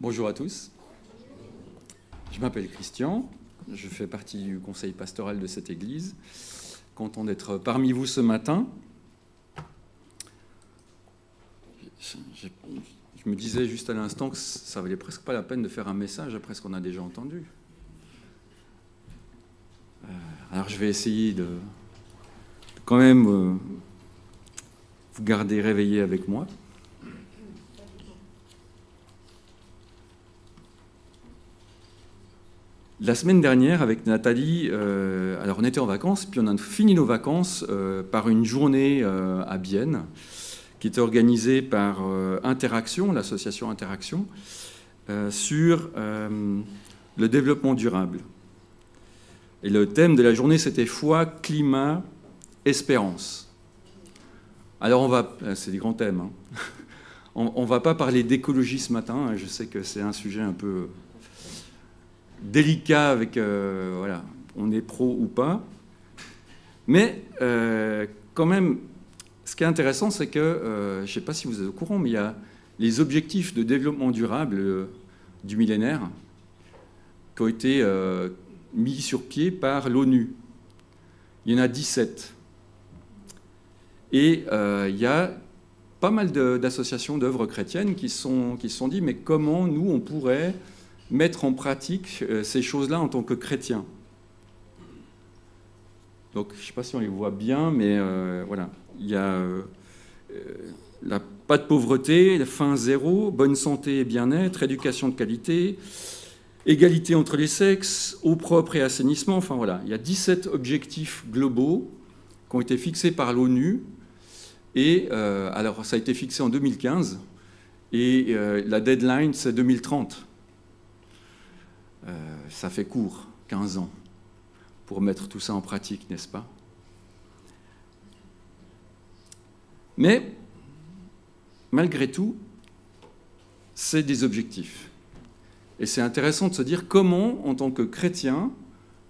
Bonjour à tous, je m'appelle Christian, je fais partie du conseil pastoral de cette église. Content d'être parmi vous ce matin. Je me disais juste à l'instant que ça valait presque pas la peine de faire un message après ce qu'on a déjà entendu. Alors je vais essayer de quand même vous garder réveillés avec moi. La semaine dernière, avec Nathalie, alors on était en vacances, puis on a fini nos vacances par une journée à Bienne, qui était organisée par Interaction, l'association Interaction, sur le développement durable. Et le thème de la journée, c'était foi, climat, espérance. Alors c'est des grands thèmes, hein. On ne va pas parler d'écologie ce matin, je sais que c'est un sujet un peu délicat avec, voilà, on est pro ou pas. Mais quand même, ce qui est intéressant, c'est que, je ne sais pas si vous êtes au courant, mais il y a les objectifs de développement durable du millénaire qui ont été mis sur pied par l'ONU. Il y en a 17. Et il y a pas mal d'associations d'œuvres chrétiennes qui se sont dit, mais comment nous, on pourrait mettre en pratique ces choses-là en tant que chrétiens. Donc, je ne sais pas si on les voit bien, mais voilà. Il y a pas de pauvreté, faim zéro, bonne santé et bien-être, éducation de qualité, égalité entre les sexes, eau propre et assainissement. Enfin voilà, il y a 17 objectifs globaux qui ont été fixés par l'ONU. Et alors, ça a été fixé en 2015 et la deadline, c'est 2030. Ça fait court, 15 ans, pour mettre tout ça en pratique, n'est-ce pas? Mais, malgré tout, c'est des objectifs. Et c'est intéressant de se dire comment, en tant que chrétien,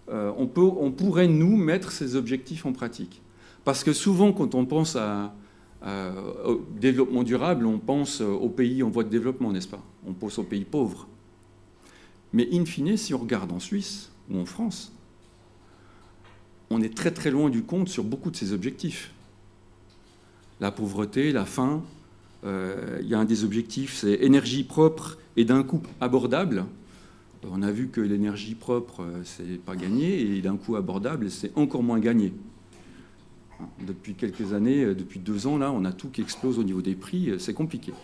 on pourrait, nous, mettre ces objectifs en pratique. Parce que souvent, quand on pense au développement durable, on pense aux pays en voie de développement, n'est-ce pas? On pense aux pays pauvres. Mais in fine, si on regarde en Suisse ou en France, on est très très loin du compte sur beaucoup de ces objectifs. La pauvreté, la faim, il y a un des objectifs, c'est énergie propre et d'un coût abordable. On a vu que l'énergie propre, c'est pas gagné, et d'un coût abordable, c'est encore moins gagné. Depuis quelques années, depuis 2 ans, là, on a tout qui explose au niveau des prix, c'est compliqué.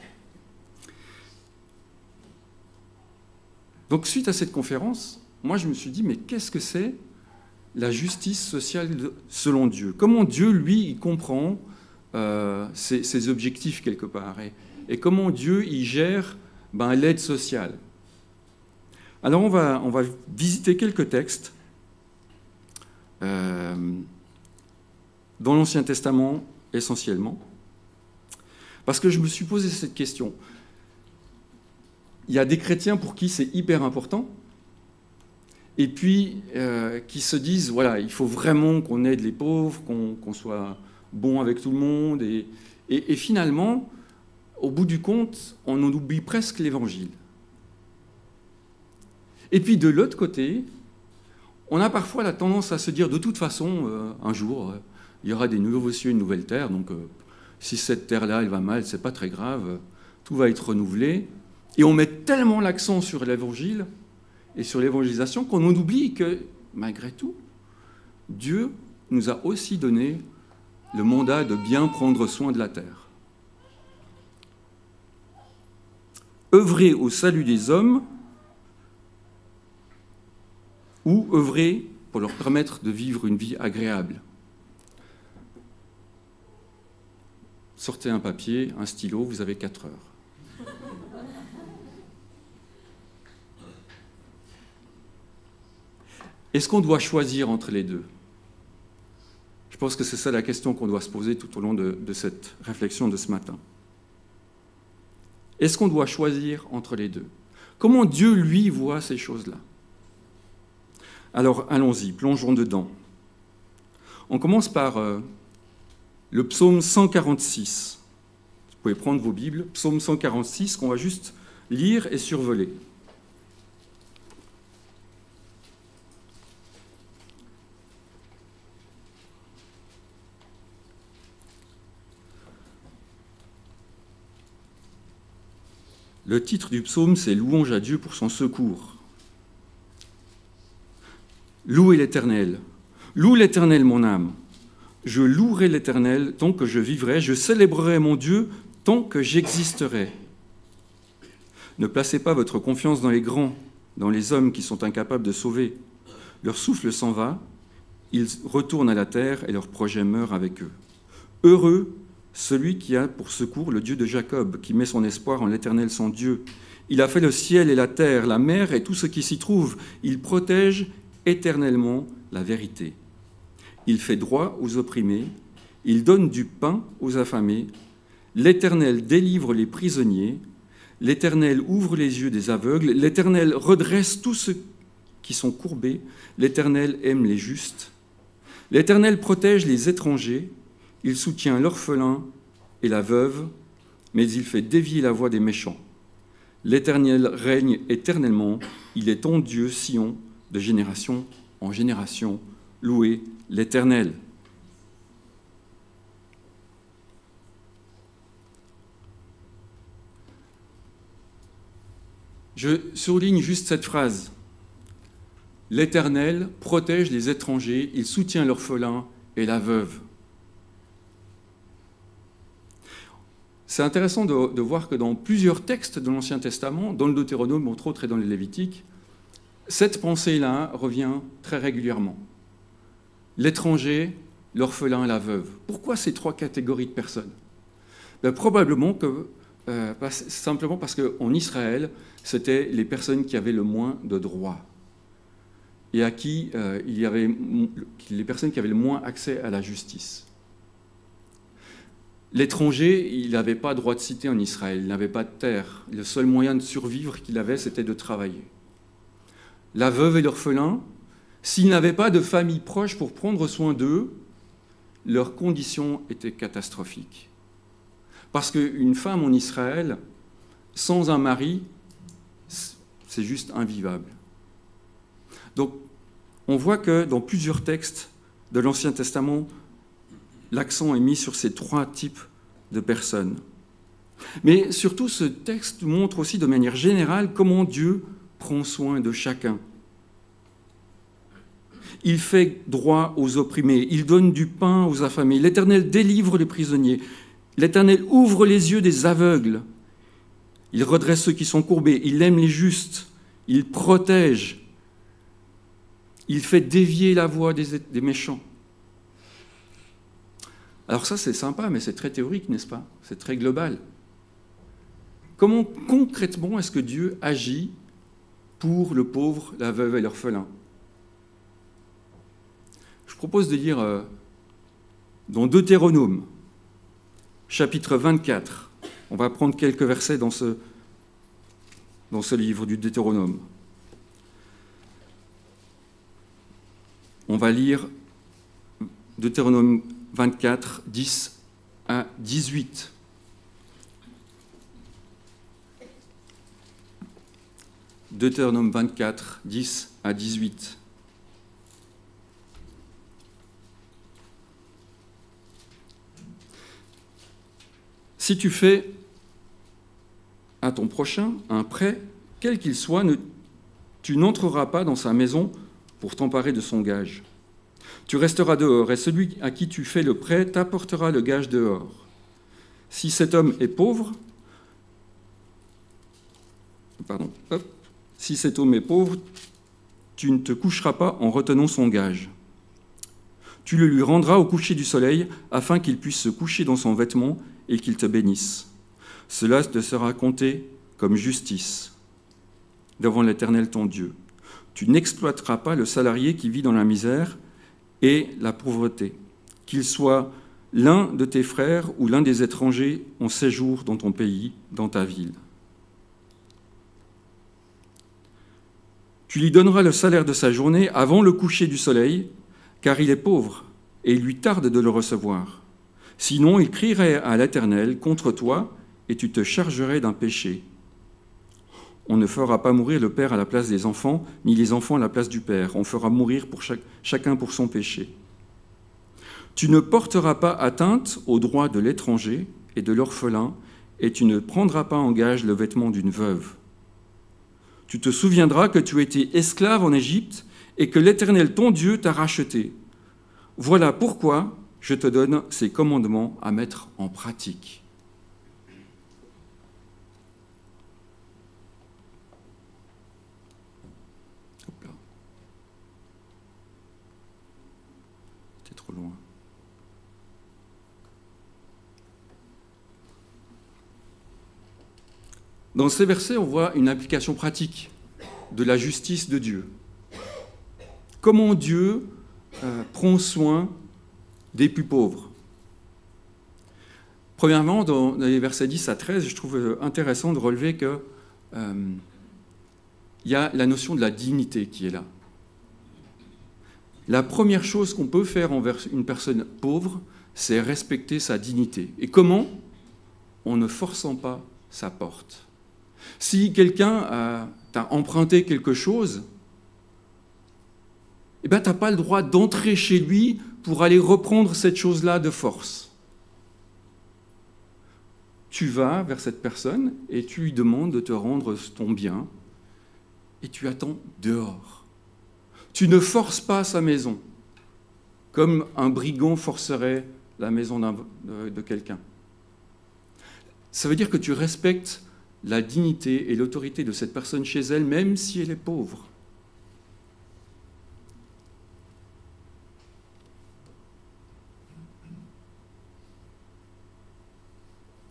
Donc, suite à cette conférence, moi, je me suis dit, mais qu'est-ce que c'est la justice sociale selon Dieu? Comment Dieu, lui, il comprend ses objectifs quelque part? Et comment Dieu, il gère l'aide sociale? Alors, on va visiter quelques textes dans l'Ancien Testament, essentiellement, parce que je me suis posé cette question. Il y a des chrétiens pour qui c'est hyper important, et puis qui se disent, voilà, il faut vraiment qu'on aide les pauvres, qu'on soit bon avec tout le monde, et finalement, au bout du compte, on en oublie presque l'Évangile. Et puis de l'autre côté, on a parfois la tendance à se dire, de toute façon, un jour, il y aura des nouveaux cieux, une nouvelle terre, donc si cette terre-là, elle va mal, c'est pas très grave, tout va être renouvelé. Et on met tellement l'accent sur l'Évangile et sur l'évangélisation qu'on en oublie que, malgré tout, Dieu nous a aussi donné le mandat de bien prendre soin de la terre. Œuvrer au salut des hommes ou œuvrer pour leur permettre de vivre une vie agréable. Sortez un papier, un stylo, vous avez 4 heures. Est-ce qu'on doit choisir entre les deux? Je pense que c'est ça la question qu'on doit se poser tout au long de cette réflexion de ce matin. Est-ce qu'on doit choisir entre les deux? Comment Dieu, lui, voit ces choses-là? Alors, allons-y, plongeons dedans. On commence par le psaume 146. Vous pouvez prendre vos Bibles, psaume 146, qu'on va juste lire et survoler. Le titre du psaume, c'est « Louange à Dieu pour son secours ». Louez l'Éternel. Loue l'Éternel, mon âme. Je louerai l'Éternel tant que je vivrai. Je célébrerai mon Dieu tant que j'existerai. Ne placez pas votre confiance dans les grands, dans les hommes qui sont incapables de sauver. Leur souffle s'en va, ils retournent à la terre et leur projet meurt avec eux. Heureux celui qui a pour secours le Dieu de Jacob, qui met son espoir en l'Éternel son Dieu. Il a fait le ciel et la terre, la mer et tout ce qui s'y trouve. Il protège éternellement la vérité. Il fait droit aux opprimés. Il donne du pain aux affamés. L'Éternel délivre les prisonniers. L'Éternel ouvre les yeux des aveugles. L'Éternel redresse tous ceux qui sont courbés. L'Éternel aime les justes. L'Éternel protège les étrangers. Il soutient l'orphelin et la veuve, mais il fait dévier la voie des méchants. L'Éternel règne éternellement. Il est ton Dieu, Sion, de génération en génération. Louez l'Éternel. Je souligne juste cette phrase. L'Éternel protège les étrangers, il soutient l'orphelin et la veuve. C'est intéressant de voir que dans plusieurs textes de l'Ancien Testament, dans le Deutéronome entre autres et dans les Lévitiques, cette pensée-là revient très régulièrement. L'étranger, l'orphelin et la veuve. Pourquoi ces trois catégories de personnes? Probablement que simplement parce qu'en Israël, c'était les personnes qui avaient le moins de droits et à qui il y avait les personnes qui avaient le moins accès à la justice. L'étranger, il n'avait pas droit de cité en Israël, il n'avait pas de terre. Le seul moyen de survivre qu'il avait, c'était de travailler. La veuve et l'orphelin, s'ils n'avaient pas de famille proche pour prendre soin d'eux, leurs conditions étaient catastrophiques. Parce qu'une femme en Israël, sans un mari, c'est juste invivable. Donc, on voit que dans plusieurs textes de l'Ancien Testament, l'accent est mis sur ces trois types de personnes. Mais surtout, ce texte montre aussi de manière générale comment Dieu prend soin de chacun. Il fait droit aux opprimés, il donne du pain aux affamés, l'Éternel délivre les prisonniers, l'Éternel ouvre les yeux des aveugles, il redresse ceux qui sont courbés, il aime les justes, il protège, il fait dévier la voie des méchants. Alors ça, c'est sympa, mais c'est très théorique, n'est-ce pas? C'est très global. Comment concrètement est-ce que Dieu agit pour le pauvre, la veuve et l'orphelin? Je propose de lire dans Deutéronome, chapitre 24. On va prendre quelques versets dans ce livre du Deutéronome. On va lire Deutéronome 24, 10 à 18. Deutéronome 24, 10 à 18. Si tu fais à ton prochain un prêt, quel qu'il soit, tu n'entreras pas dans sa maison pour t'emparer de son gage. Tu resteras dehors, et celui à qui tu fais le prêt t'apportera le gage dehors. Si cet homme est pauvre, si cet homme est pauvre, tu ne te coucheras pas en retenant son gage. Tu le lui rendras au coucher du soleil, afin qu'il puisse se coucher dans son vêtement et qu'il te bénisse. Cela te sera compté comme justice devant l'Éternel ton Dieu. Tu n'exploiteras pas le salarié qui vit dans la misère et la pauvreté, qu'il soit l'un de tes frères ou l'un des étrangers en séjour dans ton pays, dans ta ville. Tu lui donneras le salaire de sa journée avant le coucher du soleil, car il est pauvre et il lui tarde de le recevoir. Sinon, il crierait à l'Éternel contre toi et tu te chargerais d'un péché. On ne fera pas mourir le père à la place des enfants, ni les enfants à la place du père. On fera mourir chacun pour son péché. Tu ne porteras pas atteinte aux droits de l'étranger et de l'orphelin, et tu ne prendras pas en gage le vêtement d'une veuve. Tu te souviendras que tu étais esclave en Égypte et que l'Éternel, ton Dieu, t'a racheté. Voilà pourquoi je te donne ces commandements à mettre en pratique. Hop là. C'était trop loin. Dans ces versets, on voit une application pratique de la justice de Dieu. Comment Dieu prend soin des plus pauvres. Premièrement, dans les versets 10 à 13, je trouve intéressant de relever qu'il y a la notion de la dignité qui est là. La première chose qu'on peut faire envers une personne pauvre, c'est respecter sa dignité. Et comment ? En ne forçant pas sa porte. Si quelqu'un t'a emprunté quelque chose, eh ben, tu n'as pas le droit d'entrer chez lui pour aller reprendre cette chose-là de force. Tu vas vers cette personne et tu lui demandes de te rendre ton bien et tu attends dehors. Tu ne forces pas sa maison, comme un brigand forcerait la maison de quelqu'un. Ça veut dire que tu respectes la dignité et l'autorité de cette personne chez elle, même si elle est pauvre.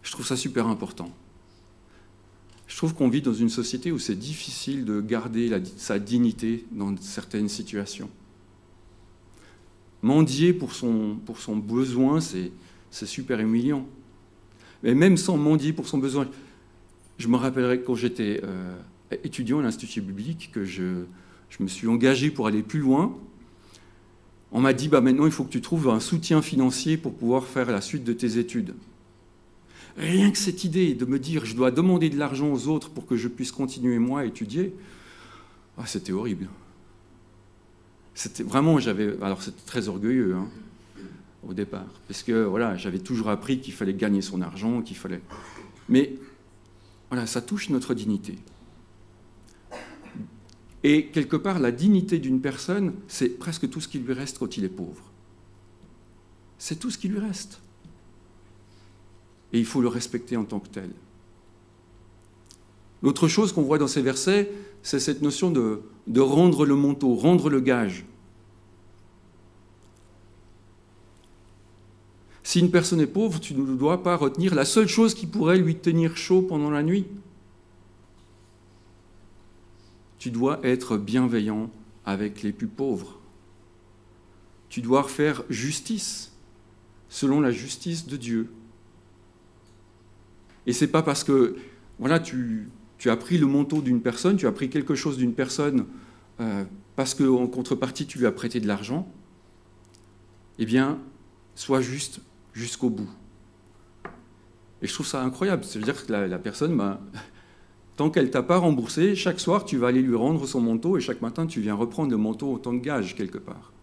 Je trouve ça super important. Je trouve qu'on vit dans une société où c'est difficile de garder sa dignité dans certaines situations. Mendier pour son besoin, c'est super humiliant. Mais même sans mendier pour son besoin, je me rappellerai quand j'étais étudiant à l'Institut biblique, que je me suis engagé pour aller plus loin. On m'a dit, maintenant il faut que tu trouves un soutien financier pour pouvoir faire la suite de tes études. Rien que cette idée de me dire je dois demander de l'argent aux autres pour que je puisse continuer moi à étudier, c'était horrible. C'était vraiment, alors c'était très orgueilleux au départ, parce que voilà, j'avais toujours appris qu'il fallait gagner son argent, mais voilà, ça touche notre dignité. Et quelque part, la dignité d'une personne, c'est presque tout ce qui lui reste quand il est pauvre. C'est tout ce qui lui reste. Et il faut le respecter en tant que tel. L'autre chose qu'on voit dans ces versets, c'est cette notion de rendre le manteau, rendre le gage. Si une personne est pauvre, tu ne dois pas retenir la seule chose qui pourrait lui tenir chaud pendant la nuit. Tu dois être bienveillant avec les plus pauvres. Tu dois faire justice selon la justice de Dieu. Et ce n'est pas parce que voilà, tu as pris le manteau d'une personne, tu as pris quelque chose d'une personne parce qu'en contrepartie tu lui as prêté de l'argent, eh bien, sois juste jusqu'au bout. Et je trouve ça incroyable. Ça veut dire que la personne, tant qu'elle ne t'a pas remboursé, chaque soir tu vas aller lui rendre son manteau et chaque matin tu viens reprendre le manteau en tant que gage quelque part.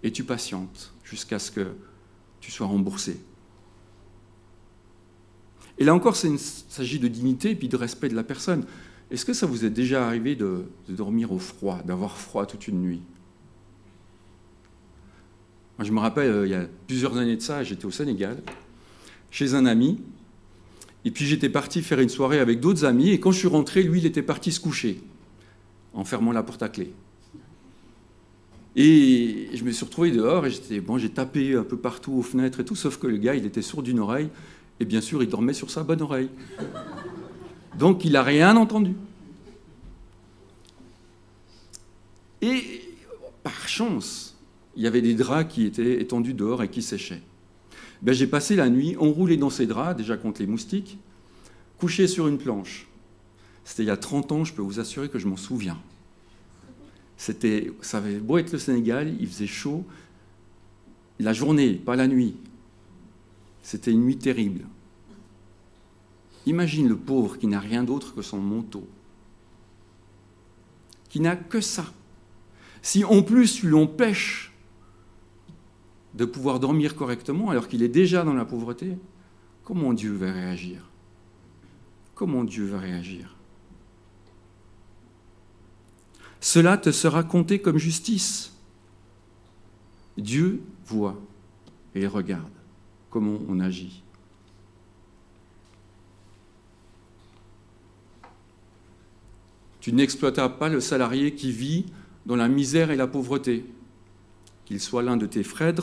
Et tu patientes jusqu'à ce que tu sois remboursé. Et là encore, il s'agit de dignité et puis de respect de la personne. Est-ce que ça vous est déjà arrivé de dormir au froid, d'avoir froid toute une nuit ? Moi, je me rappelle, il y a plusieurs années de ça, j'étais au Sénégal, chez un ami, et puis j'étais parti faire une soirée avec d'autres amis, et quand je suis rentré, lui, il était parti se coucher, en fermant la porte à clé. Et je me suis retrouvé dehors, et j'ai tapé un peu partout aux fenêtres et tout, sauf que le gars, il était sourd d'une oreille, et bien sûr, il dormait sur sa bonne oreille. Donc, il n'a rien entendu. Et par chance, il y avait des draps qui étaient étendus dehors et qui séchaient. J'ai passé la nuit enroulé dans ces draps, déjà contre les moustiques, couché sur une planche. C'était il y a 30 ans, je peux vous assurer que je m'en souviens. Ça avait beau être le Sénégal, il faisait chaud. La journée, pas la nuit. C'était une nuit terrible. Imagine le pauvre qui n'a rien d'autre que son manteau, qui n'a que ça. Si en plus tu l'empêches de pouvoir dormir correctement alors qu'il est déjà dans la pauvreté, comment Dieu va réagir? Comment Dieu va réagir? Cela te sera compté comme justice. Dieu voit et regarde comment on agit. Tu n'exploiteras pas le salarié qui vit dans la misère et la pauvreté, qu'il soit l'un de tes frères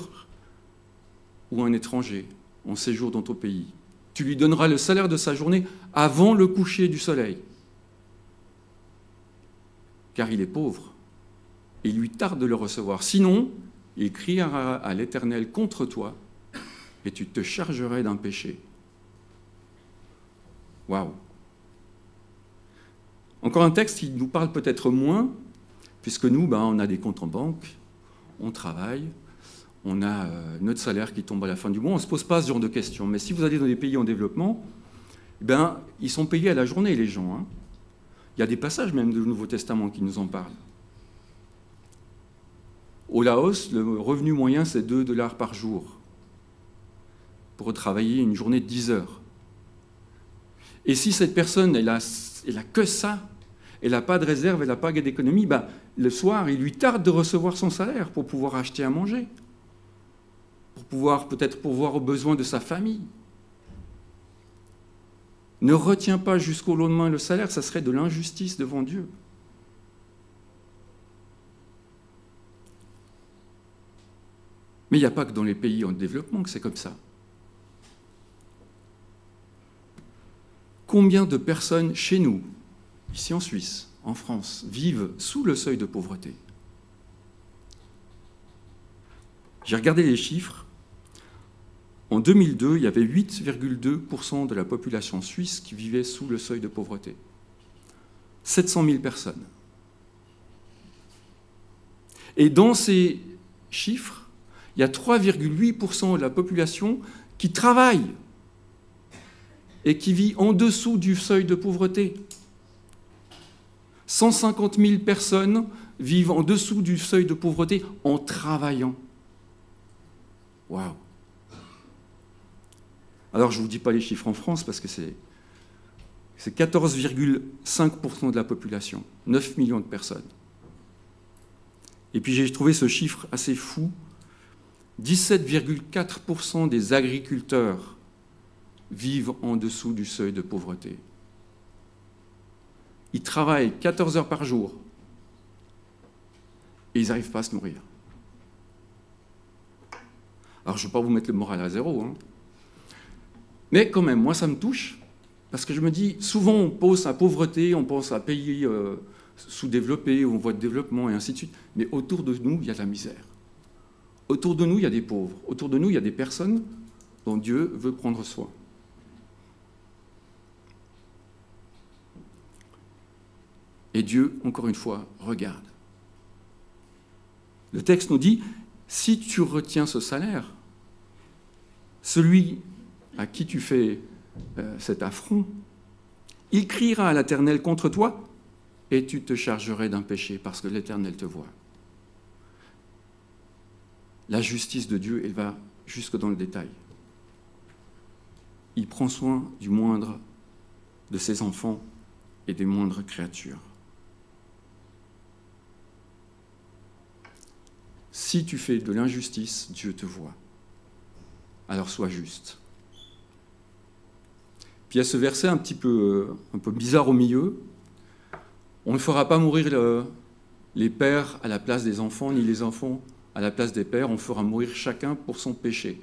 ou un étranger en séjour dans ton pays. Tu lui donneras le salaire de sa journée avant le coucher du soleil, car il est pauvre et il lui tarde de le recevoir. Sinon, il criera à l'Éternel contre toi et tu te chargerais d'un péché. Waouh! Encore un texte qui nous parle peut-être moins, puisque nous, on a des comptes en banque, on travaille, on a notre salaire qui tombe à la fin du mois, on ne se pose pas ce genre de questions. Mais si vous allez dans des pays en développement, ils sont payés à la journée, les gens. Hein. Il y a des passages même du Nouveau Testament qui nous en parlent. Au Laos, le revenu moyen, c'est 2 $ par jour pour travailler une journée de 10 heures. Et si cette personne, elle a que ça, elle n'a pas de réserve, elle n'a pas d'économie, le soir, il lui tarde de recevoir son salaire pour pouvoir acheter à manger, pour pouvoir peut-être pourvoir aux besoins de sa famille. Ne retiens pas jusqu'au lendemain le salaire, ça serait de l'injustice devant Dieu. Mais il n'y a pas que dans les pays en développement que c'est comme ça. Combien de personnes chez nous, ici en Suisse, en France, vivent sous le seuil de pauvreté? J'ai regardé les chiffres. En 2002, il y avait 8,2% de la population suisse qui vivait sous le seuil de pauvreté. 700 000 personnes. Et dans ces chiffres, il y a 3,8% de la population qui travaille et qui vit en dessous du seuil de pauvreté. 150 000 personnes vivent en dessous du seuil de pauvreté en travaillant. Waouh! Alors, je ne vous dis pas les chiffres en France parce que c'est 14,5% de la population, 9 millions de personnes. Et puis j'ai trouvé ce chiffre assez fou. 17,4% des agriculteurs vivent en dessous du seuil de pauvreté. Ils travaillent 14 heures par jour et ils n'arrivent pas à se nourrir. Alors je ne vais pas vous mettre le moral à zéro, hein. Mais quand même, moi ça me touche, parce que je me dis, souvent on pense à pauvreté, on pense à pays sous-développés, où on voit de développement et ainsi de suite, mais autour de nous, il y a de la misère. Autour de nous, il y a des pauvres. Autour de nous, il y a des personnes dont Dieu veut prendre soin. Et Dieu, encore une fois, regarde. Le texte nous dit, si tu retiens ce salaire, celui à qui tu fais cet affront, il criera à l'Éternel contre toi et tu te chargerais d'un péché parce que l'Éternel te voit. La justice de Dieu, elle va jusque dans le détail. Il prend soin du moindre de ses enfants et des moindres créatures. Si tu fais de l'injustice, Dieu te voit. Alors sois juste. Puis il y a ce verset un peu bizarre au milieu. On ne fera pas mourir les pères à la place des enfants, ni les enfants à la place des pères. On fera mourir chacun pour son péché.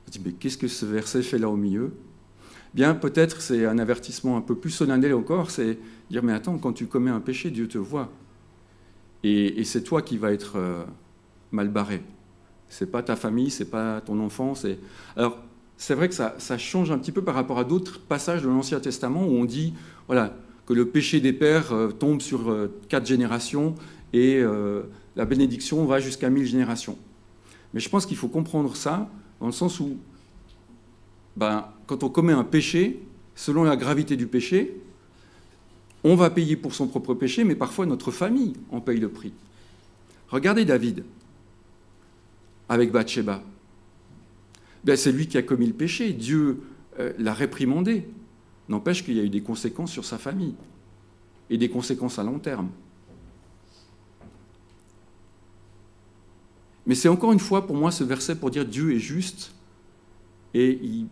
On dit, mais qu'est-ce que ce verset fait là au milieu? Bien, peut-être c'est un avertissement un peu plus solennel encore, c'est dire, mais attends, quand tu commets un péché, Dieu te voit. Et c'est toi qui vas être mal barré. C'est pas ta famille, c'est pas ton enfant. Alors, c'est vrai que ça change un petit peu par rapport à d'autres passages de l'Ancien Testament où on dit voilà, que le péché des pères tombe sur 4 générations et la bénédiction va jusqu'à 1000 générations. Mais je pense qu'il faut comprendre ça dans le sens où, quand on commet un péché, selon la gravité du péché, on va payer pour son propre péché, mais parfois notre famille en paye le prix. Regardez David avec Bathsheba. Ben, c'est lui qui a commis le péché. Dieu l'a réprimandé. N'empêche qu'il y a eu des conséquences sur sa famille et des conséquences à long terme. Mais c'est encore une fois pour moi ce verset pour dire Dieu est juste et il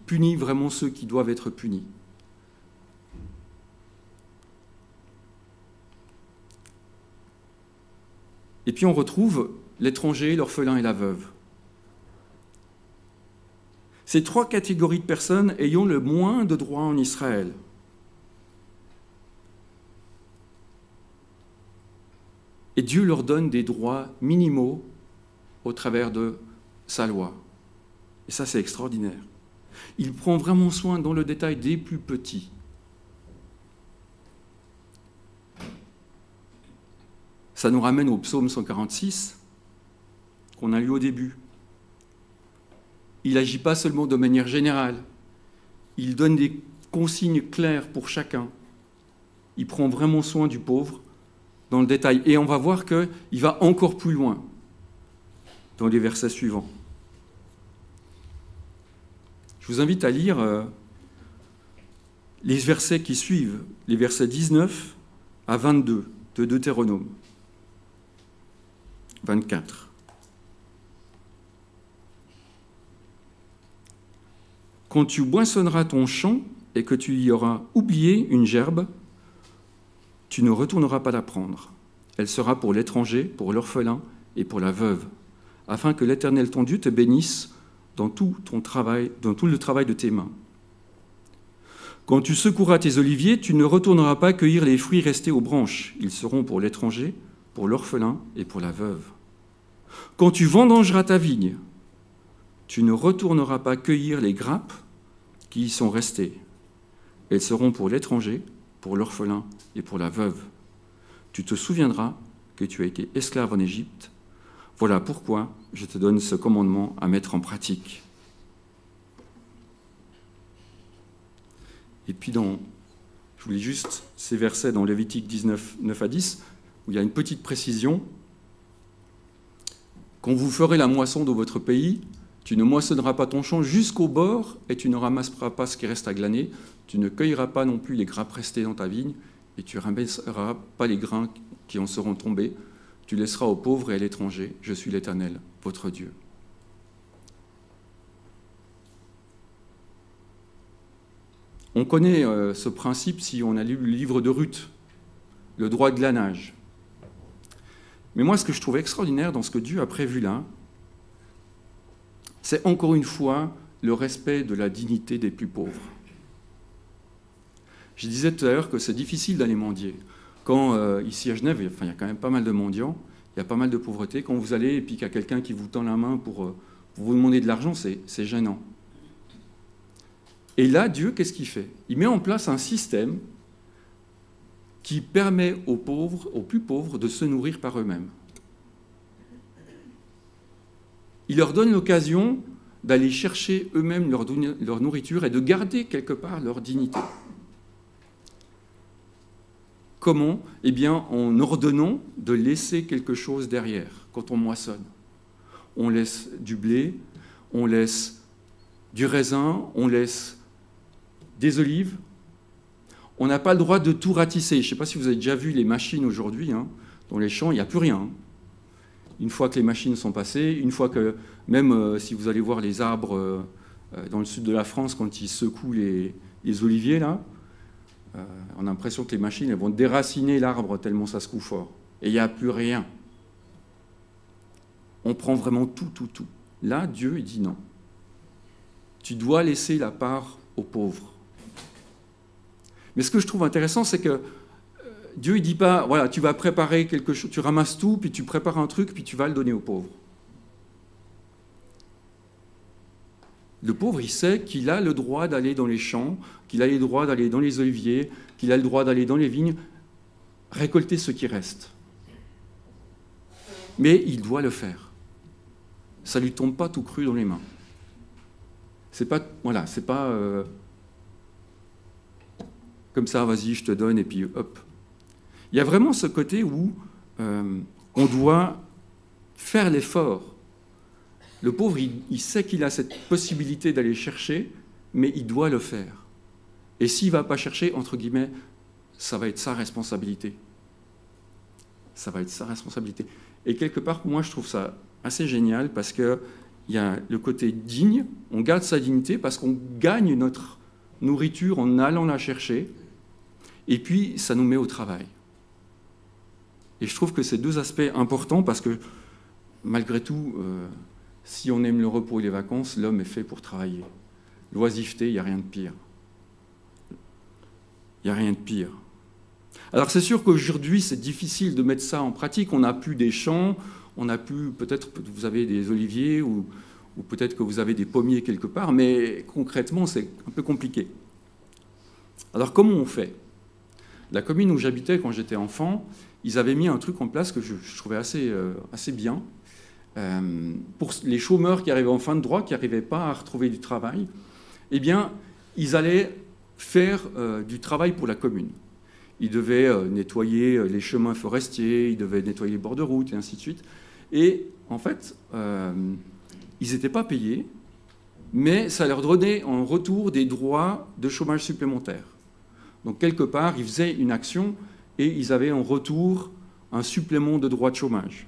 punit vraiment ceux qui doivent être punis. Et puis on retrouve l'étranger, l'orphelin et la veuve. Ces trois catégories de personnes ayant le moins de droits en Israël. Et Dieu leur donne des droits minimaux au travers de sa loi. Et ça, c'est extraordinaire. Il prend vraiment soin dans le détail des plus petits. Ça nous ramène au psaume 146 qu'on a lu au début. Il n'agit pas seulement de manière générale. Il donne des consignes claires pour chacun. Il prend vraiment soin du pauvre dans le détail. Et on va voir qu'il va encore plus loin dans les versets suivants. Je vous invite à lire les versets qui suivent, les versets 19 à 22 de Deutéronome 24. Quand tu moissonneras ton champ et que tu y auras oublié une gerbe, tu ne retourneras pas la prendre. Elle sera pour l'étranger, pour l'orphelin et pour la veuve, afin que l'Éternel ton Dieu te bénisse dans tout le travail de tes mains. Quand tu secoueras tes oliviers, tu ne retourneras pas cueillir les fruits restés aux branches. Ils seront pour l'étranger, pour l'orphelin et pour la veuve. Quand tu vendangeras ta vigne, tu ne retourneras pas cueillir les grappes qui y sont restées. Elles seront pour l'étranger, pour l'orphelin et pour la veuve. Tu te souviendras que tu as été esclave en Égypte. Voilà pourquoi je te donne ce commandement à mettre en pratique. Et puis je vous lis juste ces versets dans Lévitique 19, 9 à 10, où il y a une petite précision. Quand vous ferez la moisson dans votre pays, tu ne moissonneras pas ton champ jusqu'au bord et tu ne ramasseras pas ce qui reste à glaner. Tu ne cueilleras pas non plus les grappes restées dans ta vigne et tu ne ramasseras pas les grains qui en seront tombés. Tu laisseras aux pauvres et à l'étranger. Je suis l'Éternel, votre Dieu. On connaît ce principe si on a lu le livre de Ruth, le droit de glanage. Mais moi, ce que je trouve extraordinaire dans ce que Dieu a prévu là, c'est encore une fois le respect de la dignité des plus pauvres. Je disais tout à l'heure que c'est difficile d'aller mendier. Quand, ici à Genève, il y a quand même pas mal de mendiants, il y a pas mal de pauvreté. Quand vous allez et puis qu'il y a quelqu'un qui vous tend la main pour vous demander de l'argent, c'est gênant. Et là, Dieu, qu'est-ce qu'il fait? Il met en place un système qui permet aux pauvres, aux plus pauvres, de se nourrir par eux-mêmes. Il leur donne l'occasion d'aller chercher eux-mêmes leur nourriture et de garder quelque part leur dignité. Comment? Eh bien, en ordonnant de laisser quelque chose derrière quand on moissonne. On laisse du blé, on laisse du raisin, on laisse des olives. On n'a pas le droit de tout ratisser. Je ne sais pas si vous avez déjà vu les machines aujourd'hui, dans les champs, il n'y a plus rien. Une fois que les machines sont passées, une fois que, même si vous allez voir les arbres dans le sud de la France, quand ils secouent les oliviers, là, on a l'impression que les machines elles vont déraciner l'arbre tellement ça secoue fort. Et il n'y a plus rien. On prend vraiment tout. Là, Dieu, il dit non. Tu dois laisser la part aux pauvres. Mais ce que je trouve intéressant, c'est que Dieu ne dit pas, voilà, tu vas préparer quelque chose, tu ramasses tout, puis tu prépares un truc, puis tu vas le donner aux pauvres. Le pauvre, il sait qu'il a le droit d'aller dans les champs, qu'il a le droit d'aller dans les oliviers, qu'il a le droit d'aller dans les vignes, récolter ce qui reste. Mais il doit le faire. Ça ne lui tombe pas tout cru dans les mains. C'est pas, voilà, c'est pas comme ça, vas-y, je te donne, et puis hop. Il y a vraiment ce côté où on doit faire l'effort. Le pauvre, il sait qu'il a cette possibilité d'aller chercher, mais il doit le faire. Et s'il ne va pas chercher, entre guillemets, ça va être sa responsabilité. Ça va être sa responsabilité. Et quelque part, moi, je trouve ça assez génial parce qu'il y a le côté digne, on garde sa dignité parce qu'on gagne notre nourriture en allant la chercher, et puis ça nous met au travail. Et je trouve que c'est deux aspects importants parce que, malgré tout, si on aime le repos et les vacances, l'homme est fait pour travailler. L'oisiveté, il n'y a rien de pire. Il n'y a rien de pire. Alors c'est sûr qu'aujourd'hui, c'est difficile de mettre ça en pratique. On n'a plus des champs, on n'a plus, peut-être que vous avez des oliviers ou peut-être que vous avez des pommiers quelque part, mais concrètement, c'est un peu compliqué. Alors comment on fait? La commune où j'habitais quand j'étais enfant, ils avaient mis un truc en place que je trouvais assez bien. Pour les chômeurs qui arrivaient en fin de droit, qui n'arrivaient pas à retrouver du travail, eh bien, ils allaient faire du travail pour la commune. Ils devaient nettoyer les chemins forestiers, ils devaient nettoyer les bords de route, et ainsi de suite. Et en fait, ils n'étaient pas payés, mais ça leur donnait en retour des droits de chômage supplémentaires. Donc, quelque part, ils faisaient une action et ils avaient en retour un supplément de droits de chômage.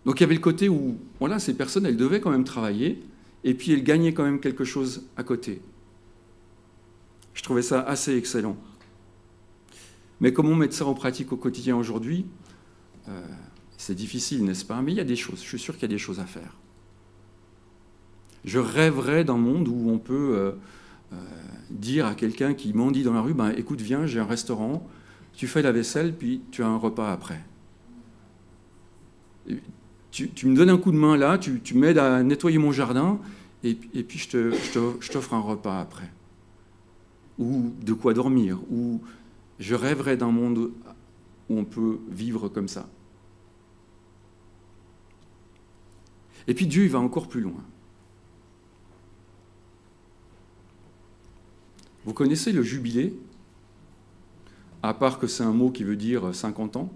Donc, il y avait le côté où, voilà, ces personnes, elles devaient quand même travailler et puis elles gagnaient quand même quelque chose à côté. Je trouvais ça assez excellent. Mais comment mettre ça en pratique au quotidien aujourd'hui? C'est difficile, n'est-ce pas? Mais il y a des choses, je suis sûr qu'il y a des choses à faire. Je rêverais d'un monde où on peut dire à quelqu'un qui mendie dans la rue, ben, écoute, viens, j'ai un restaurant, tu fais la vaisselle, puis tu as un repas après. Tu me donnes un coup de main là, tu m'aides à nettoyer mon jardin, et puis je t'offre un repas après. Ou de quoi dormir, ou je rêverais d'un monde où on peut vivre comme ça. Et puis Dieu, il va encore plus loin. Vous connaissez le jubilé, à part que c'est un mot qui veut dire 50 ans?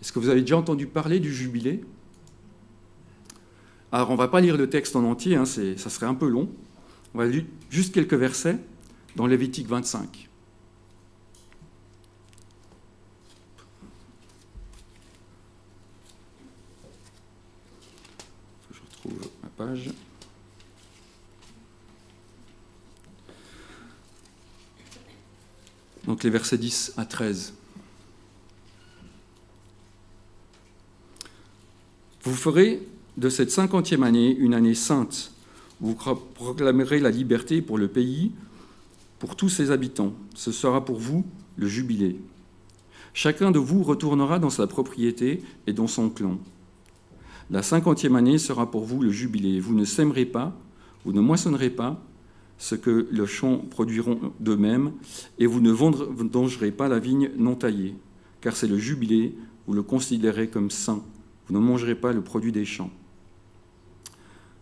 Est-ce que vous avez déjà entendu parler du jubilé? Alors, on ne va pas lire le texte en entier, hein, ça serait un peu long. On va lire juste quelques versets dans Lévitique 25. Je retrouve ma page. Donc les versets 10 à 13. Vous ferez de cette 50e année une année sainte. Vous proclamerez la liberté pour le pays, pour tous ses habitants. Ce sera pour vous le jubilé. Chacun de vous retournera dans sa propriété et dans son clan. La 50e année sera pour vous le jubilé. Vous ne sèmerez pas, vous ne moissonnerez pas ce que le champ produiront d'eux-mêmes, et vous ne vendangerez pas la vigne non taillée, car c'est le jubilé, vous le considérez comme saint. Vous ne mangerez pas le produit des champs.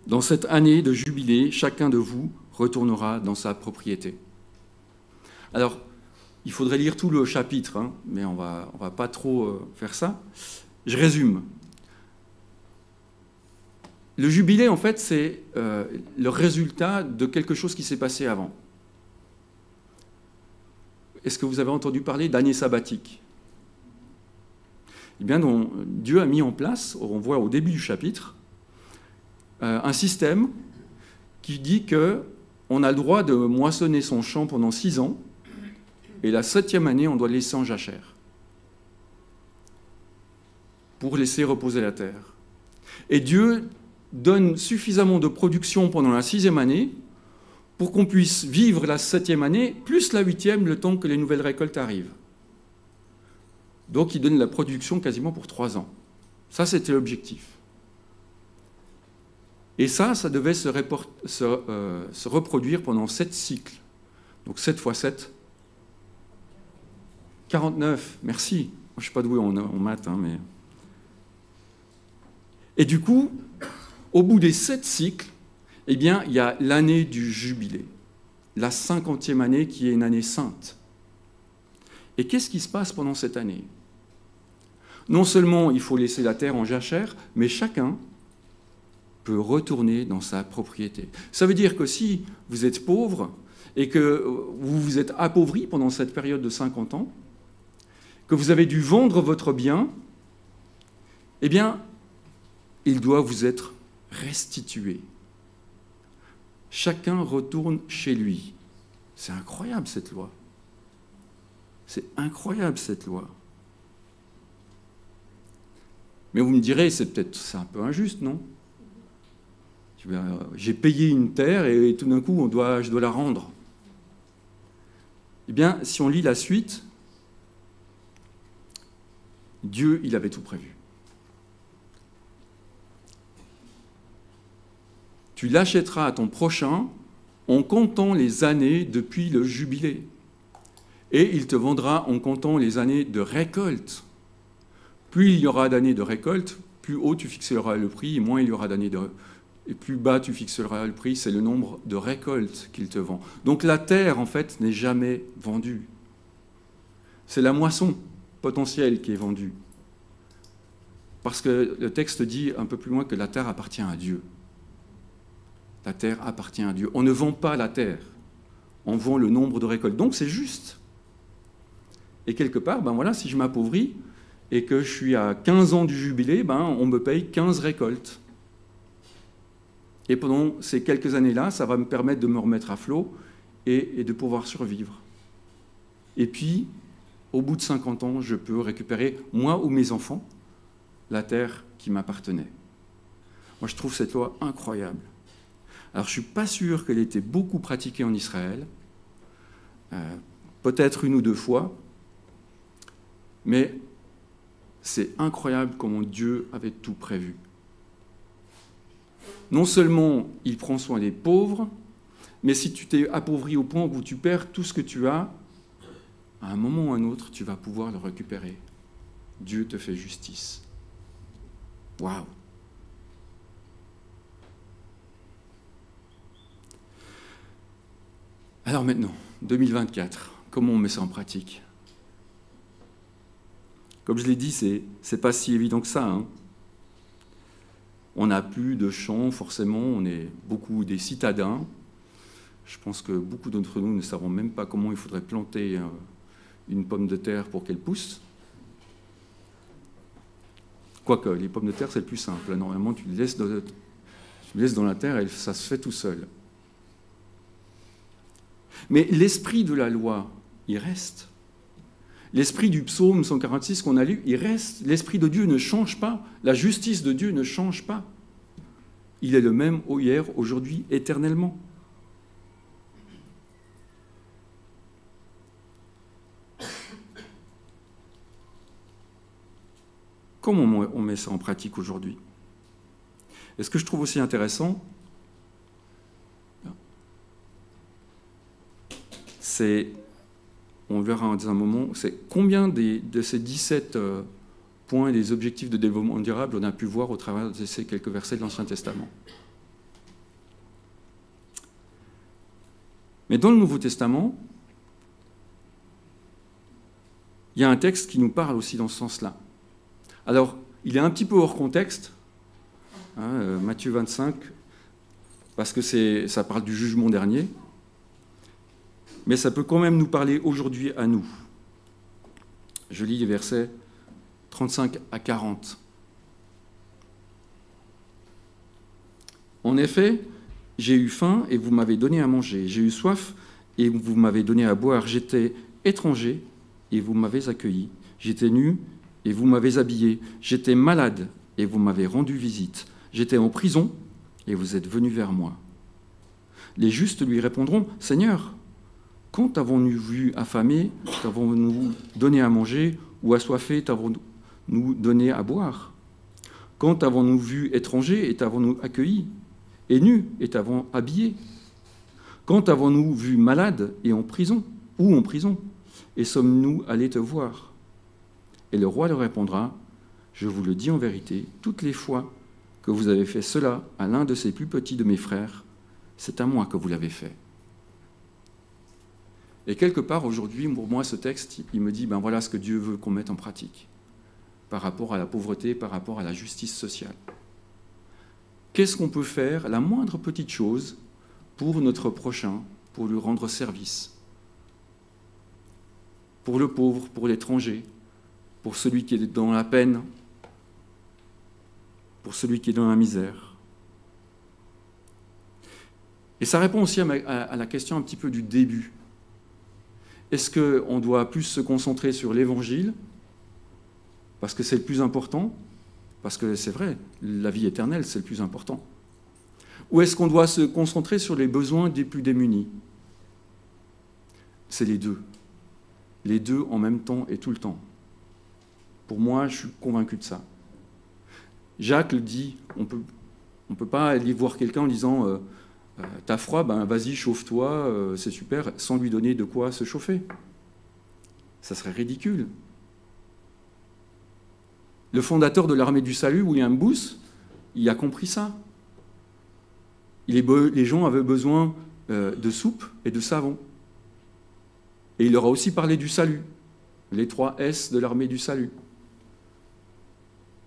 Dans cette année de jubilé, chacun de vous retournera dans sa propriété. Alors, il faudrait lire tout le chapitre, hein, mais on va pas trop faire ça. Je résume. Le jubilé, en fait, c'est le résultat de quelque chose qui s'est passé avant. Est-ce que vous avez entendu parler d'année sabbatique? Eh bien, Dieu a mis en place, on voit au début du chapitre, un système qui dit qu'on a le droit de moissonner son champ pendant 6 ans, et la 7e année, on doit le laisser en jachère, pour laisser reposer la terre. Et Dieu donne suffisamment de production pendant la 6e année pour qu'on puisse vivre la 7e année, plus la 8e, le temps que les nouvelles récoltes arrivent. Donc il donne la production quasiment pour 3 ans. Ça, c'était l'objectif. Et ça devait se reproduire pendant 7 cycles. Donc 7 fois 7, 49, merci. Moi, je ne suis pas doué en maths, hein, mais... Et du coup, au bout des 7 cycles, eh bien, il y a l'année du jubilé. la 50e année qui est une année sainte. Et qu'est-ce qui se passe pendant cette année? Non seulement il faut laisser la terre en jachère, mais chacun peut retourner dans sa propriété. Ça veut dire que si vous êtes pauvre et que vous vous êtes appauvri pendant cette période de 50 ans, que vous avez dû vendre votre bien, eh bien, il doit vous être restitué. Chacun retourne chez lui. C'est incroyable cette loi. C'est incroyable cette loi. Mais vous me direz, c'est un peu injuste, non? J'ai payé une terre et tout d'un coup, je dois la rendre. Eh bien, si on lit la suite, Dieu, il avait tout prévu. Tu l'achèteras à ton prochain en comptant les années depuis le jubilé. Et il te vendra en comptant les années de récolte. Plus il y aura d'années de récolte, plus haut tu fixeras le prix, et moins il y aura d'années de récolte. Et plus bas tu fixeras le prix, c'est le nombre de récoltes qu'il te vend. Donc la terre, en fait, n'est jamais vendue. C'est la moisson potentielle qui est vendue. Parce que le texte dit un peu plus loin que la terre appartient à Dieu. La terre appartient à Dieu. On ne vend pas la terre, on vend le nombre de récoltes. Donc c'est juste. Et quelque part, si je m'appauvris et que je suis à 15 ans du jubilé, on me paye 15 récoltes. Et pendant ces quelques années-là, ça va me permettre de me remettre à flot et de pouvoir survivre. Et puis, au bout de 50 ans, je peux récupérer, moi ou mes enfants, la terre qui m'appartenait. Moi, je trouve cette loi incroyable. Alors, je ne suis pas sûr qu'elle ait été beaucoup pratiquée en Israël, peut-être une ou deux fois, mais c'est incroyable comment Dieu avait tout prévu. Non seulement il prend soin des pauvres, mais si tu t'es appauvri au point où tu perds tout ce que tu as, à un moment ou à un autre, tu vas pouvoir le récupérer. Dieu te fait justice. Waouh! Alors maintenant, 2024, comment on met ça en pratique? Comme je l'ai dit, c'est pas si évident que ça, hein. On n'a plus de champs, forcément, on est beaucoup des citadins. Je pense que beaucoup d'entre nous ne savons même pas comment il faudrait planter une pomme de terre pour qu'elle pousse. Quoique, les pommes de terre, c'est le plus simple. Normalement, tu les laisses dans la terre et ça se fait tout seul. Mais l'esprit de la loi, il reste. L'esprit du psaume 146 qu'on a lu, il reste. L'esprit de Dieu ne change pas. La justice de Dieu ne change pas. Il est le même hier, aujourd'hui, éternellement. Comment on met ça en pratique aujourd'hui? Et ce que je trouve aussi intéressant, c'est, on verra dans un moment, c'est combien de ces 17 points des objectifs de développement durable on a pu voir au travers de ces quelques versets de l'Ancien Testament. Mais dans le Nouveau Testament, il y a un texte qui nous parle aussi dans ce sens-là. Alors, il est un petit peu hors contexte, hein, Matthieu 25, parce que ça parle du jugement dernier, mais ça peut quand même nous parler aujourd'hui à nous. Je lis les versets 35 à 40. En effet, j'ai eu faim et vous m'avez donné à manger. J'ai eu soif et vous m'avez donné à boire. J'étais étranger et vous m'avez accueilli. J'étais nu et vous m'avez habillé. J'étais malade et vous m'avez rendu visite. J'étais en prison et vous êtes venu vers moi. Les justes lui répondront, « Seigneur, quand t'avons-nous vu affamé, t'avons-nous donné à manger, ou assoiffé, t'avons-nous donné à boire? Quand t'avons-nous vu étranger et t'avons-nous accueilli, et nu et t'avons habillé? Quand t'avons-nous vu malade et en prison, ou en prison, et sommes-nous allés te voir? » Et le roi leur répondra, « Je vous le dis en vérité, toutes les fois que vous avez fait cela à l'un de ces plus petits de mes frères, c'est à moi que vous l'avez fait. » Et quelque part, aujourd'hui, pour moi, ce texte, il me dit, ben voilà ce que Dieu veut qu'on mette en pratique par rapport à la pauvreté, par rapport à la justice sociale. Qu'est-ce qu'on peut faire, la moindre petite chose, pour notre prochain, pour lui rendre service? Pour le pauvre, pour l'étranger, pour celui qui est dans la peine, pour celui qui est dans la misère. Et ça répond aussi à la question un petit peu du début. Est-ce qu'on doit plus se concentrer sur l'Évangile, parce que c'est le plus important, parce que c'est vrai, la vie éternelle, c'est le plus important. Ou est-ce qu'on doit se concentrer sur les besoins des plus démunis? C'est les deux. Les deux en même temps et tout le temps. Pour moi, je suis convaincu de ça. Jacques le dit, on peut pas aller voir quelqu'un en disant t'as froid, ben vas-y, chauffe-toi, c'est super, sans lui donner de quoi se chauffer. Ça serait ridicule. Le fondateur de l'armée du salut, William Booth, il a compris ça. Les gens avaient besoin de soupe et de savon. Et il leur a aussi parlé du salut, les 3 S de l'armée du salut.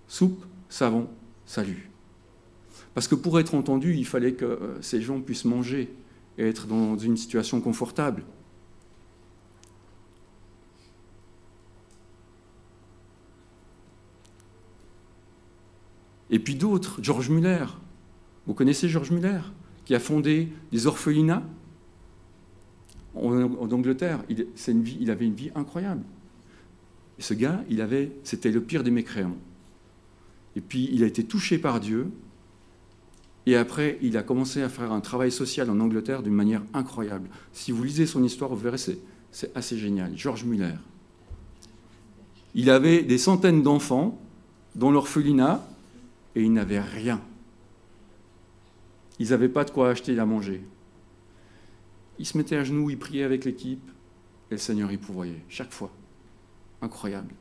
Soupe, savon, salut. Parce que pour être entendu, il fallait que ces gens puissent manger et être dans une situation confortable. Et puis d'autres, George Muller. Vous connaissez George Muller, qui a fondé des orphelinats en Angleterre. Il avait une vie incroyable. Et ce gars, c'était le pire des mécréants. Et puis, il a été touché par Dieu. Et après, il a commencé à faire un travail social en Angleterre d'une manière incroyable. Si vous lisez son histoire, vous verrez, c'est assez génial. George Muller. Il avait des centaines d'enfants dans l'orphelinat et il n'avait rien. Ils n'avaient pas de quoi acheter à manger. Il se mettait à genoux, il priait avec l'équipe et le Seigneur y pourvoyait, chaque fois. Incroyable.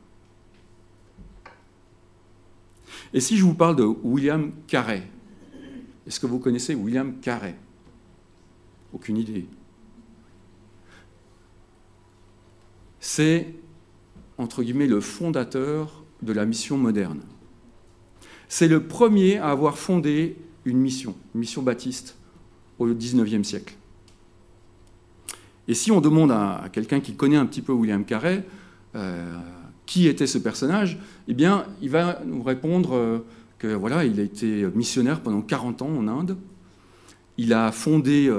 Et si je vous parle de William Carey, est-ce que vous connaissez William Carey? Aucune idée. C'est, entre guillemets, le fondateur de la mission moderne. C'est le premier à avoir fondé une mission baptiste au XIXe siècle. Et si on demande à quelqu'un qui connaît un petit peu William Carey, qui était ce personnage, eh bien, il va nous répondre que voilà, il a été missionnaire pendant 40 ans en Inde. Il a fondé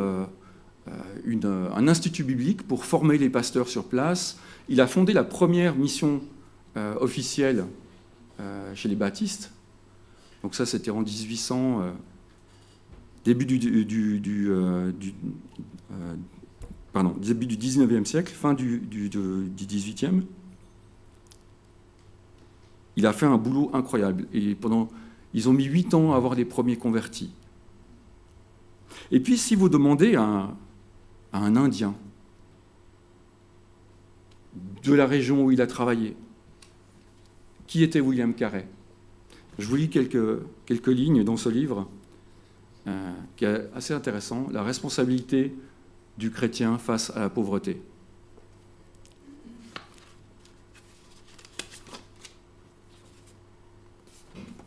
un institut biblique pour former les pasteurs sur place. Il a fondé la première mission officielle chez les baptistes. Donc ça, c'était en 1800, début du 19e siècle, fin du 18e. Il a fait un boulot incroyable. Et ils ont mis 8 ans à avoir les premiers convertis. Et puis, si vous demandez à un Indien de la région où il a travaillé, qui était William Carey? Je vous lis quelques lignes dans ce livre, qui est assez intéressant, La responsabilité du chrétien face à la pauvreté.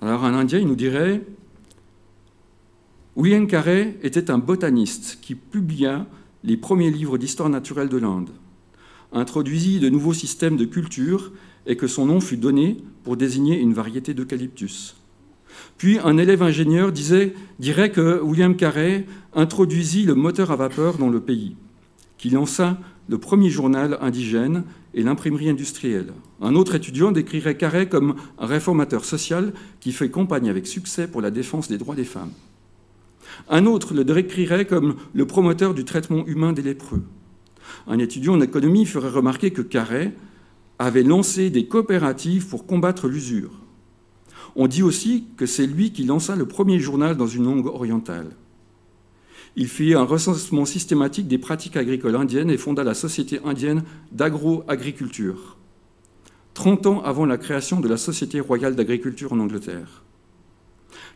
Alors un Indien, il nous dirait « William Carey était un botaniste qui publia les premiers livres d'histoire naturelle de l'Inde, introduisit de nouveaux systèmes de culture et que son nom fut donné pour désigner une variété d'eucalyptus. Puis un élève ingénieur dirait que William Carey introduisit le moteur à vapeur dans le pays, qui lança le premier journal indigène et l'imprimerie industrielle. Un autre étudiant décrirait Carey comme un réformateur social qui fait campagne avec succès pour la défense des droits des femmes. Un autre le décrirait comme le promoteur du traitement humain des lépreux. Un étudiant en économie ferait remarquer que Carey avait lancé des coopératives pour combattre l'usure. On dit aussi que c'est lui qui lança le premier journal dans une langue orientale. Il fit un recensement systématique des pratiques agricoles indiennes et fonda la Société indienne d'agro-agriculture, 30 ans avant la création de la Société royale d'agriculture en Angleterre.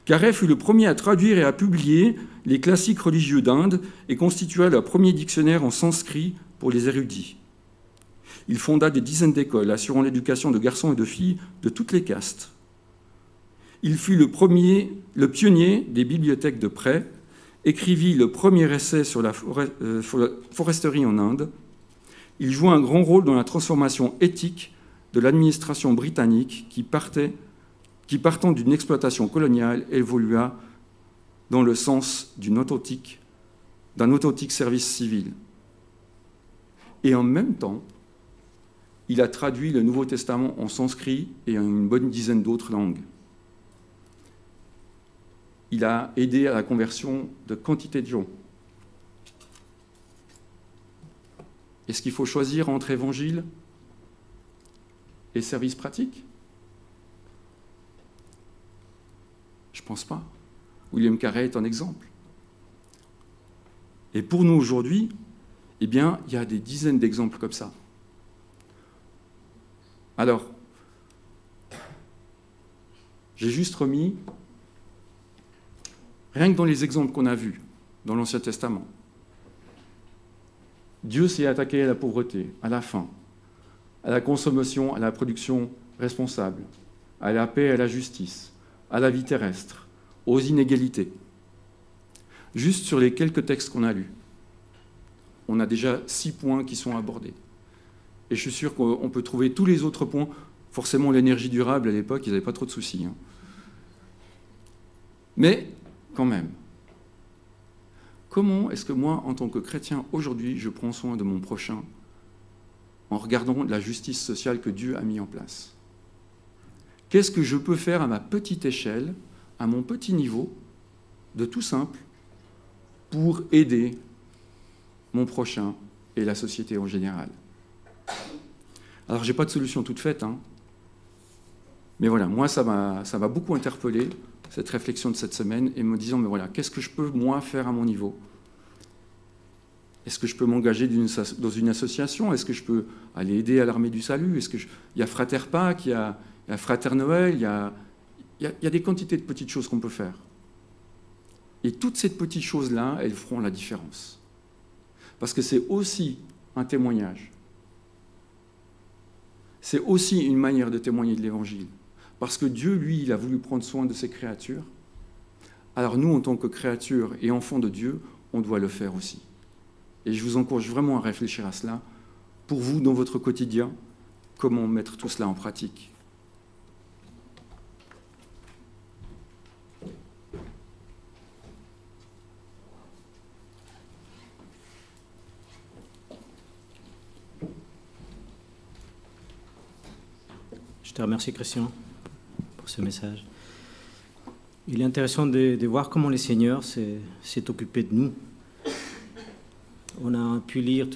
Carey fut le premier à traduire et à publier les classiques religieux d'Inde et constitua le premier dictionnaire en sanskrit pour les érudits. Il fonda des dizaines d'écoles, assurant l'éducation de garçons et de filles de toutes les castes. Il fut le pionnier des bibliothèques de prêt, écrivit le premier essai sur la foresterie en Inde. Il joua un grand rôle dans la transformation éthique de l'administration britannique qui, partant d'une exploitation coloniale, évolua dans le sens d'un authentique service civil. Et en même temps, il a traduit le Nouveau Testament en sanskrit et en une bonne dizaine d'autres langues. Il a aidé à la conversion de quantité de gens. Est-ce qu'il faut choisir entre évangile et service pratique? Je ne pense pas. William Carey est un exemple. Et pour nous aujourd'hui, eh bien, il y a des dizaines d'exemples comme ça. Alors, j'ai juste remis, rien que dans les exemples qu'on a vus dans l'Ancien Testament, Dieu s'est attaqué à la pauvreté, à la faim, à la consommation, à la production responsable, à la paix et à la justice, à la vie terrestre, aux inégalités. Juste sur les quelques textes qu'on a lus, on a déjà 6 points qui sont abordés. Et je suis sûr qu'on peut trouver tous les autres points. Forcément, l'énergie durable, à l'époque, ils n'avaient pas trop de soucis. Mais, quand même, comment est-ce que moi, en tant que chrétien, aujourd'hui, je prends soin de mon prochain en regardant la justice sociale que Dieu a mis en place? Qu'est-ce que je peux faire à ma petite échelle, à mon petit niveau, de tout simple, pour aider mon prochain et la société en général? Alors, je n'ai pas de solution toute faite, mais voilà, moi, ça m'a beaucoup interpellé, cette réflexion de cette semaine, et me disant, mais voilà, qu'est-ce que je peux, moi, faire à mon niveau? Est-ce que je peux m'engager dans une association? Est-ce que je peux aller aider à l'Armée du Salut? Il y a Frater Pâques, il y a Frater Noël, il y a des quantités de petites choses qu'on peut faire. Et toutes ces petites choses-là, elles feront la différence. Parce que c'est aussi un témoignage. C'est aussi une manière de témoigner de l'Évangile. Parce que Dieu, lui, il a voulu prendre soin de ses créatures. Alors nous, en tant que créatures et enfants de Dieu, on doit le faire aussi. Et je vous encourage vraiment à réfléchir à cela. Pour vous, dans votre quotidien, comment mettre tout cela en pratique? Je te remercie, Christian, pour ce message. Il est intéressant de voir comment le Seigneur s'est occupé de nous. On a pu lire